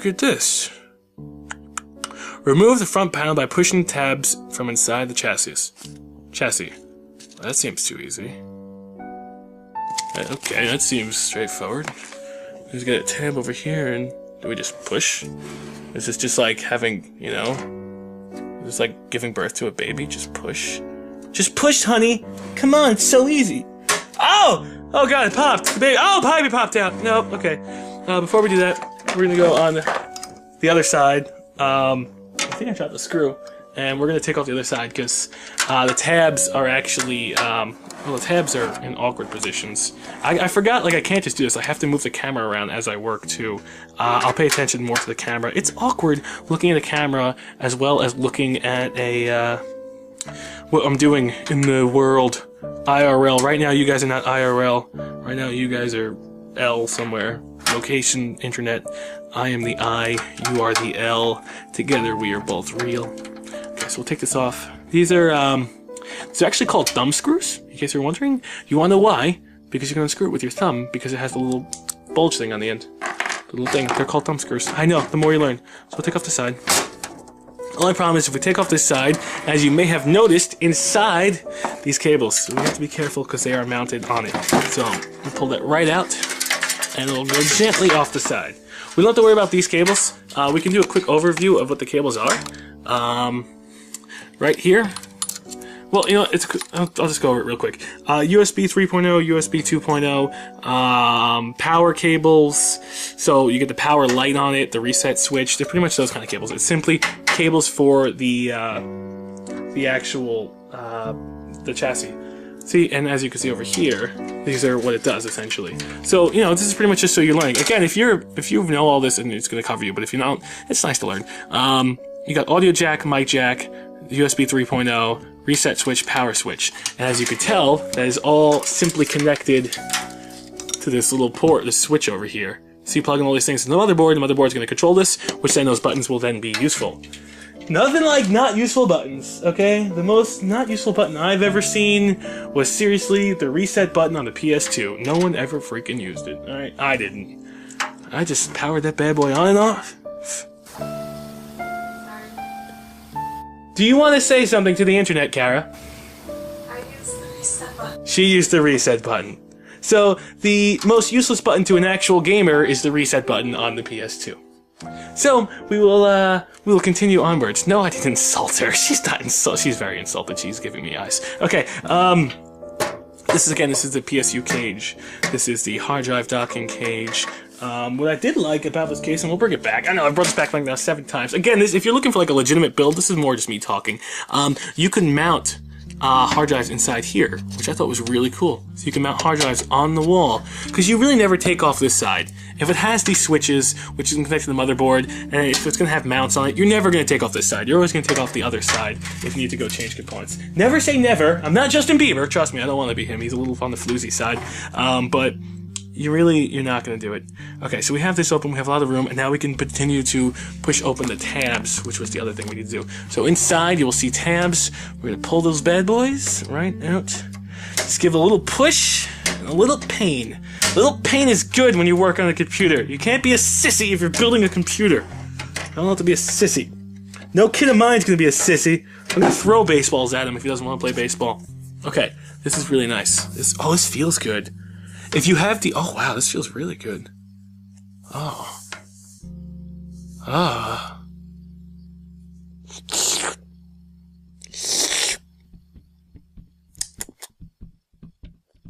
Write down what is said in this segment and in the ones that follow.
look at this. Remove the front panel by pushing tabs from inside the chassis. That seems too easy. Okay, that seems straightforward. Just get a tab over here, and do we just push? Is this just like having, you know, just like giving birth to a baby? Just push. Just push, honey. Come on, it's so easy. Oh! Oh god, it popped. The baby. Oh, baby popped out. Nope. Okay. Before we do that, we're gonna go on the other side. I think I dropped the screw, and we're gonna take off the other side because the tabs are actually well, the tabs are in awkward positions. I forgot, like, I can't just do this. I have to move the camera around as I work too. I'll pay attention more to the camera. It's awkward looking at a camera as well as looking at a what I'm doing in the world IRL. Right now, you guys are not IRL. Right now, you guys are L somewhere. Location, internet. I am the I, you are the L. Together we are both real. Okay, so we'll take this off. These are actually called thumb screws, in case you're wondering. You wanna know why? Because you're gonna screw it with your thumb, because it has the little bulge thing on the end. The little thing, they're called thumb screws. I know, the more you learn. So we'll take off the side. Only problem is if we take off this side, as you may have noticed, inside these cables. So we have to be careful because they are mounted on it. So we'll pull that right out, and it'll go gently off the side. We don't have to worry about these cables. We can do a quick overview of what the cables are. Right here. Well, you know, I'll just go over it real quick. USB 3.0, USB 2.0, power cables. So you get the power light on it, the reset switch. They're pretty much those kind of cables. It's simply cables for the actual the chassis. See, and as you can see over here, these are what it does essentially. So, you know, this is pretty much just so you're learning. Again, if you know all this, and it's going to cover you, but if you don't, it's nice to learn. You got audio jack, mic jack, USB 3.0, reset switch, power switch. And as you can tell, that is all simply connected to this little port, this switch over here. So you plug in all these things in the motherboard is going to control this, which then those buttons will then be useful. Nothing like not useful buttons, okay? The most not useful button I've ever seen was seriously the reset button on the PS2. No one ever freaking used it, alright? I didn't. I just powered that bad boy on and off. Do you want to say something to the internet, Kara? I used the reset button. She used the reset button. So, the most useless button to an actual gamer is the reset button on the PS2. So, we will continue onwards. No, I didn't insult her. She's not insulted. She's very insulted. She's giving me eyes. Okay, this is the PSU cage. This is the hard drive docking cage. What I did like about this case, and we'll bring it back. I know I've brought this back like now 7 times. Again, if you're looking for like a legitimate build, this is more just me talking. You can mount hard drives inside here, which I thought was really cool. So you can mount hard drives on the wall, because you really never take off this side. If it has these switches, which is connected to the motherboard, and if it's going to have mounts on it, you're never going to take off this side. You're always going to take off the other side if you need to go change components. Never say never. I'm not Justin Bieber. Trust me, I don't want to be him. He's a little on the floozy side. But you're not going to do it. Okay, so we have this open, we have a lot of room, and now we can continue to push open the tabs, which was the other thing we need to do. So inside, you will see tabs. We're going to pull those bad boys right out. Just give a little push and a little pain. A little pain is good when you work on a computer. You can't be a sissy if you're building a computer. I don't have to be a sissy. No kid of mine's going to be a sissy. I'm going to throw baseballs at him if he doesn't want to play baseball. Okay, this is really nice. This feels good. If you have the... Oh, wow, this feels really good. Oh. Ah.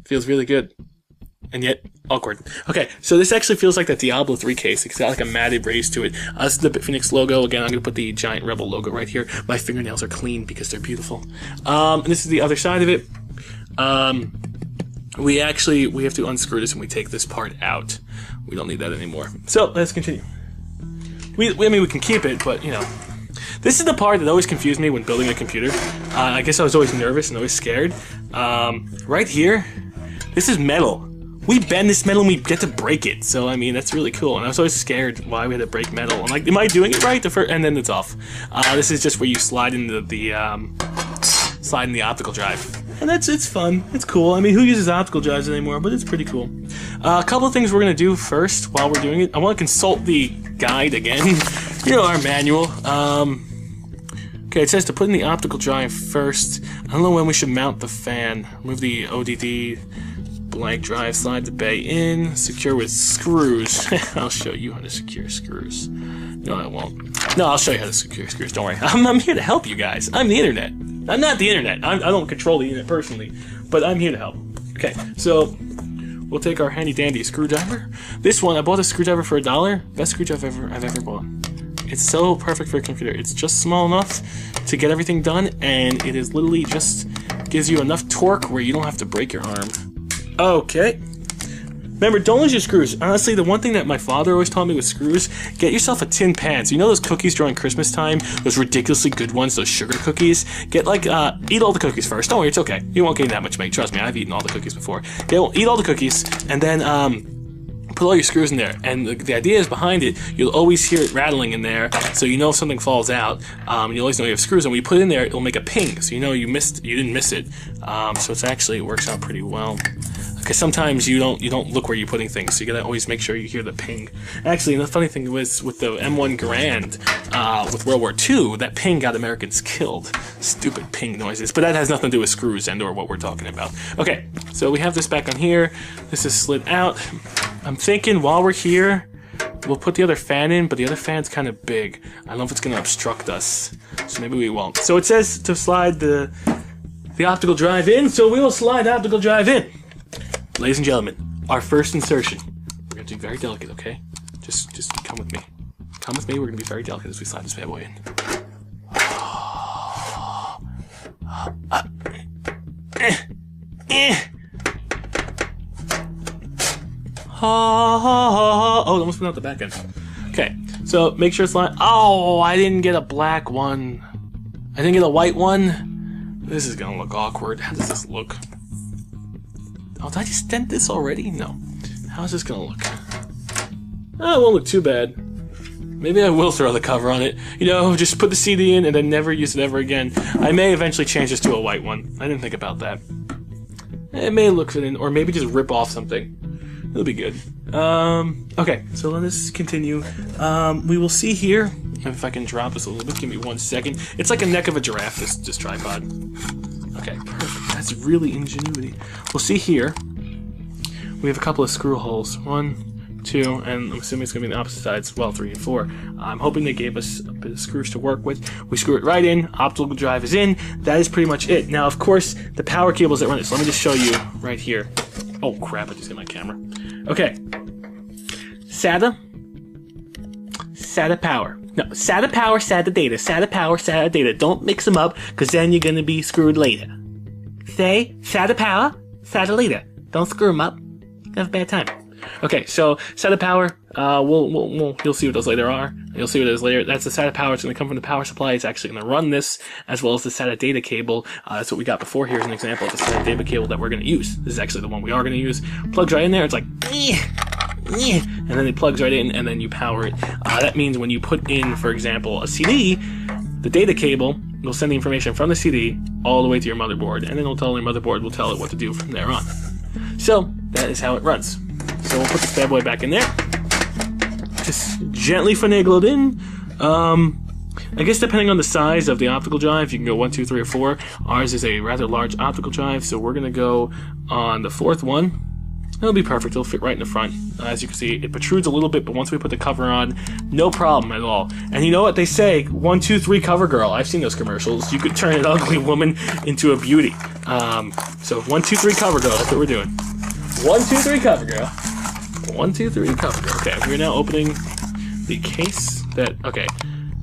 Feels really good. And yet, awkward. Okay, so this actually feels like the Diablo 3 case. It's got like a matted raise to it. This is the Bitfinex logo. Again, I'm going to put the Giant Rebel logo right here. My fingernails are clean because they're beautiful. And this is the other side of it. We have to unscrew this and we take this part out. We don't need that anymore. So, let's continue. I mean, we can keep it, but, you know. This is the part that always confused me when building a computer. I guess I was always nervous and always scared. Right here, this is metal. We bend this metal and we get to break it. So, I mean, that's really cool. And I was always scared why we had to break metal. I'm like, am I doing it right? And then it's off. This is just where you slide into the optical drive. And it's fun. It's cool. I mean, who uses optical drives anymore? But it's pretty cool. A couple of things we're going to do first while we're doing it. I want to consult the guide again. You know, our manual. Okay, it says to put in the optical drive first. I don't know when we should mount the fan. Remove the ODD blank drive, slide the bay in, secure with screws. I'll show you how to secure screws. No, I won't. No, I'll show you how to secure screws. Don't worry. I'm here to help you guys. I'm the internet. I'm not the internet. I don't control the internet personally, but I'm here to help. Okay, so we'll take our handy dandy screwdriver. This one, I bought a screwdriver for $1. Best screwdriver I've ever bought. It's so perfect for a computer. It's just small enough to get everything done, and it is literally just gives you enough torque where you don't have to break your arm. Okay. Remember, don't lose your screws. Honestly, the one thing that my father always taught me with screws, get yourself a tin pan. So you know those cookies during Christmas time? Those ridiculously good ones, those sugar cookies? Get like, eat all the cookies first. Don't worry, it's okay. You won't gain that much weight. Trust me, I've eaten all the cookies before. Eat all the cookies, and then, put all your screws in there, and the idea is behind it, you'll always hear it rattling in there, so you know if something falls out, you always know you have screws, and when you put it in there, it'll make a ping, so you know you didn't miss it, so it works out pretty well. Because sometimes you don't look where you're putting things, so you gotta always make sure you hear the ping. Actually, the funny thing was, with the M1 Garand, with World War II, that ping got Americans killed. Stupid ping noises, but that has nothing to do with screws and or what we're talking about. Okay, so we have this back on here, this is slid out. I'm thinking while we're here, we'll put the other fan in, but the other fan's kind of big. I don't know if it's going to obstruct us, so maybe we won't. So it says to slide the optical drive in, so we will slide the optical drive in. Ladies and gentlemen, our first insertion. We're going to be very delicate, okay? Just come with me. Come with me, we're going to be very delicate as we slide this bad boy in. Oh, almost went out the back end. Okay, so make sure it's lined. Oh, I didn't get a black one. I didn't get a white one. This is gonna look awkward. How does this look? Oh, did I just dent this already? No. How's this gonna look? Oh, it won't look too bad. Maybe I will throw the cover on it. You know, just put the CD in and then never use it ever again. I may eventually change this to a white one. I didn't think about that. It may look fit in, or maybe just rip off something. It'll be good. Okay, so let us continue. We will see here, if I can drop this a little bit, give me 1 second. It's like a neck of a giraffe, this tripod. Okay, perfect. That's really ingenuity. We'll see here. We have a couple of screw holes. 1, 2, and I'm assuming it's going to be on the opposite sides. Well, 3 and 4. I'm hoping they gave us a bit of screws to work with. We screw it right in. Optical drive is in. That is pretty much it. Now, of course, the power cables that run it. So let me just show you right here. Oh, crap. I just hit my camera. Okay. SATA power. No, SATA power, SATA data. SATA power, SATA data. Don't mix them up, because then you're going to be screwed later. Say SATA power, SATA data. Don't screw them up. You'll have a bad time. Okay, so SATA power, you'll see what those later are. You'll see what it is later. That's the SATA power. It's going to come from the power supply. It's actually going to run this, as well as the SATA data cable. That's what we got before. Here's an example of the SATA data cable that we're going to use. This is actually the one we are going to use. Plugs right in there. It's like, and then it plugs right in, and then you power it. That means when you put in, for example, a CD, the data cable will send the information from the CD all the way to your motherboard, and then it'll tell your motherboard will tell it what to do from there on. So that is how it runs. So we'll put this bad boy back in there. Just gently finagle it in. I guess depending on the size of the optical drive, you can go 1, 2, 3, or 4. Ours is a rather large optical drive, so we're going to go on the 4th one. It'll be perfect. It'll fit right in the front. As you can see, it protrudes a little bit, but once we put the cover on, no problem at all. And you know what they say? 1, 2, 3 cover girl. I've seen those commercials. You could turn an ugly woman into a beauty. So 1, 2, 3 cover girl. That's what we're doing. 1, 2, 3 cover girl. 1, 2, 3 cover girl. Okay, we're now opening the case that, okay,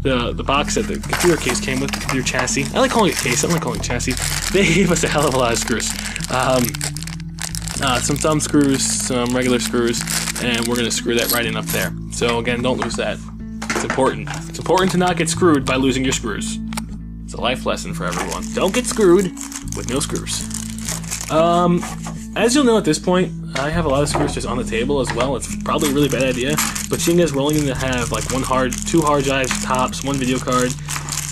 the box that the computer case came with, the computer chassis. I like calling it case. I don't like calling it chassis. They gave us a hell of a lot of screws. Some thumb screws, some regular screws, and we're going to screw that right in up there. So again, don't lose that. It's important. It's important to not get screwed by losing your screws. It's a life lesson for everyone. Don't get screwed with no screws. As you'll know at this point, I have a lot of screws just on the table as well. It's probably a really bad idea, but seeing as we're only going to have like 2 hard drives tops, 1 video card,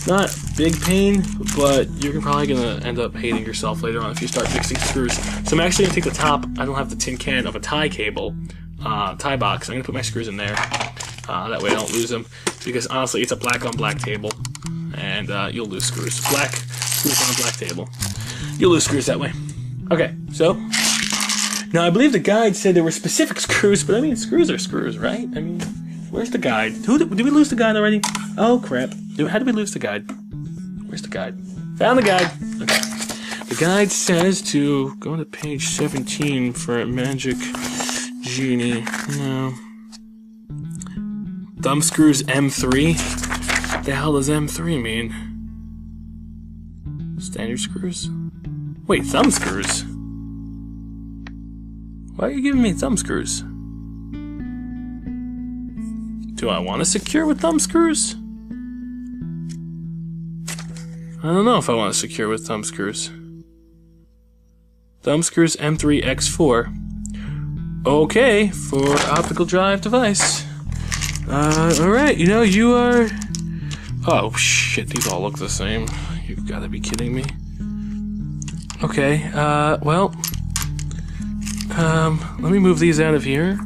not big pain, but you're probably gonna end up hating yourself later on if you start fixing screws. So I'm actually gonna take the top. I don't have the tin can of a tie cable, tie box. I'm gonna put my screws in there. That way I don't lose them. Because honestly, it's a black on black table, and you'll lose screws. Black screws on a black table. You'll lose screws that way. Okay, so now I believe the guide said there were specific screws, but I mean screws are screws, right? I mean, where's the guide? Did we lose the guide already? Oh crap! How did we lose the guide? Where's the guide? Found the guide. Okay. The guide says to go to page 17 for a magic genie. No. Thumb screws M3. What the hell does M3 mean? Standard screws? Wait, thumb screws? Why are you giving me thumb screws? Do I want to secure with thumb screws? I don't know if I want to secure with thumb screws. Thumb screws M3X4. Okay, for optical drive device. Alright, you know, you are... Oh, shit, these all look the same. You've got to be kidding me. Okay, well... let me move these out of here.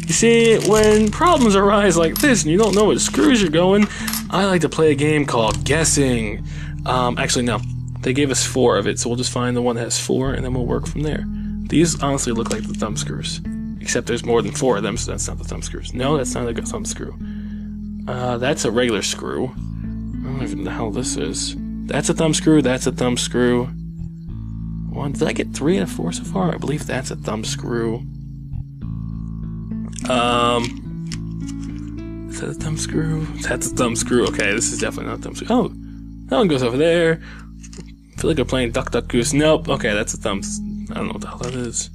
You see, when problems arise like this and you don't know what screws you're going, I like to play a game called guessing. Actually, no. They gave us 4 of it, so we'll just find the one that has 4, and then we'll work from there. These honestly look like the thumb screws. Except there's more than 4 of them, so that's not the thumb screws. No, that's not a thumb screw. That's a regular screw. I don't even know the hell this is. That's a thumb screw, that's a thumb screw. Did I get 3 out of 4 so far? I believe that's a thumb screw. Is that a thumb screw? That's a thumb screw. Okay, this is definitely not a thumb screw. Oh, that one goes over there. I feel like I'm playing Duck Duck Goose. Nope. Okay, that's a thumb. I don't know what the hell that is.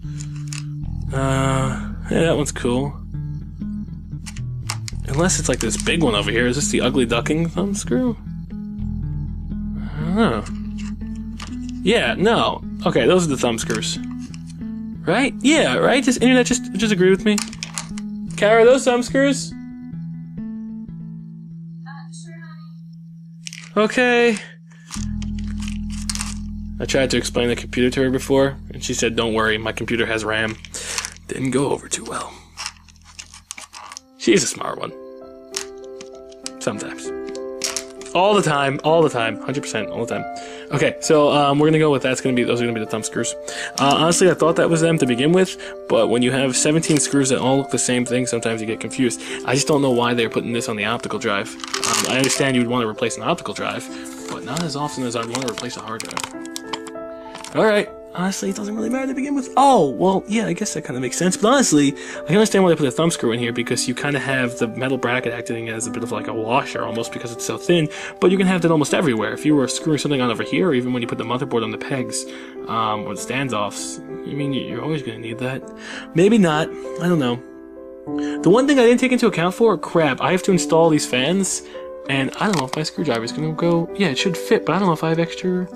Yeah, that one's cool. Unless it's like this big one over here. Is this the ugly ducking thumb screw? I don't know. Yeah, no. Okay, those are the thumb screws. Right? Yeah, right? Does internet just agree with me? Kara, are those thumb screws? Sure, honey. Okay. I tried to explain the computer to her before, and she said, don't worry, my computer has RAM. Didn't go over too well. She's a smart one. Sometimes. All the time, 100% all the time. Okay, so we're gonna go with those are gonna be the thumb screws. Honestly, I thought that was them to begin with, but when you have 17 screws that all look the same thing, sometimes you get confused. I just don't know why they're putting this on the optical drive. I understand you would want to replace an optical drive, but not as often as I'd want to replace a hard drive. Alright, honestly, it doesn't really matter to begin with. Oh, well, yeah, I guess that kind of makes sense. But honestly, I can understand why they put a thumb screw in here, because you kind of have the metal bracket acting as a bit of like a washer, almost, because it's so thin. But you can have that almost everywhere. If you were screwing something on over here, or even when you put the motherboard on the pegs, or the standoffs, I mean, you're always going to need that. Maybe not. I don't know. The one thing I didn't take into account crap, I have to install these fans, and I don't know if my screwdriver is going to go... Yeah, it should fit, but I don't know if I have extra...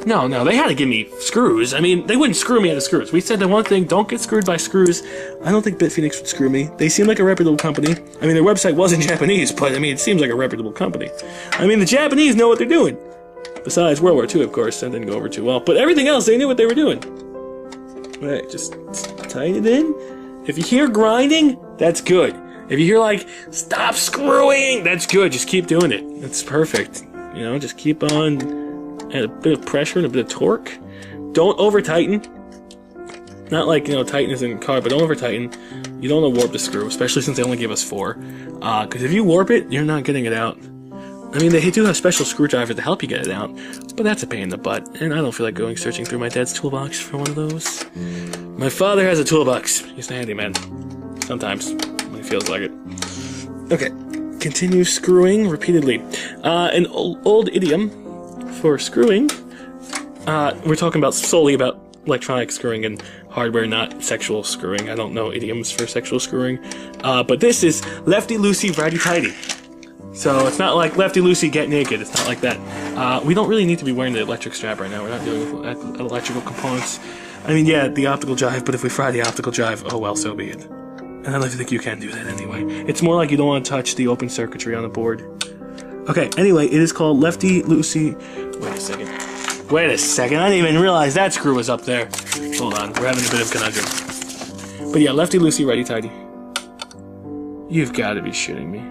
No, they had to give me screws. I mean, they wouldn't screw me out of screws. We said the one thing, don't get screwed by screws. I don't think Bitphoenix would screw me. They seem like a reputable company. I mean, their website was in Japanese, but I mean, it seems like a reputable company. I mean, the Japanese know what they're doing. Besides World War II, of course, that didn't go over too well. But everything else, they knew what they were doing. Alright, just tighten it in. If you hear grinding, that's good. If you hear like, stop screwing, that's good. Just keep doing it. That's perfect. You know, just keep on... And a bit of pressure and a bit of torque. Don't over tighten. Not like, you know, tighten is in car, but don't over tighten. You don't want to warp the screw, especially since they only give us 4. Because if you warp it, you're not getting it out. I mean, they do have special screwdrivers to help you get it out, but that's a pain in the butt. And I don't feel like going searching through my dad's toolbox for one of those. My father has a toolbox. He's a handyman. Sometimes, when he feels like it. Okay, continue screwing repeatedly. An old idiom for screwing, we're talking about solely about electronic screwing and hardware, not sexual screwing. I don't know idioms for sexual screwing, but this is lefty-loosey, righty-tighty. So it's not like lefty-loosey, get naked. It's not like that. We don't really need to be wearing the electric strap right now. We're not dealing with electrical components. I mean, yeah, the optical drive, but if we fry the optical drive, oh well, so be it. And I don't think you can do that anyway. It's more like you don't want to touch the open circuitry on the board. Okay, anyway, it is called Lefty Lucy. Wait a second. Wait a second. I didn't even realize that screw was up there. Hold on. We're having a bit of conundrum. But yeah, Lefty Lucy, Righty Tighty. You've got to be shitting me.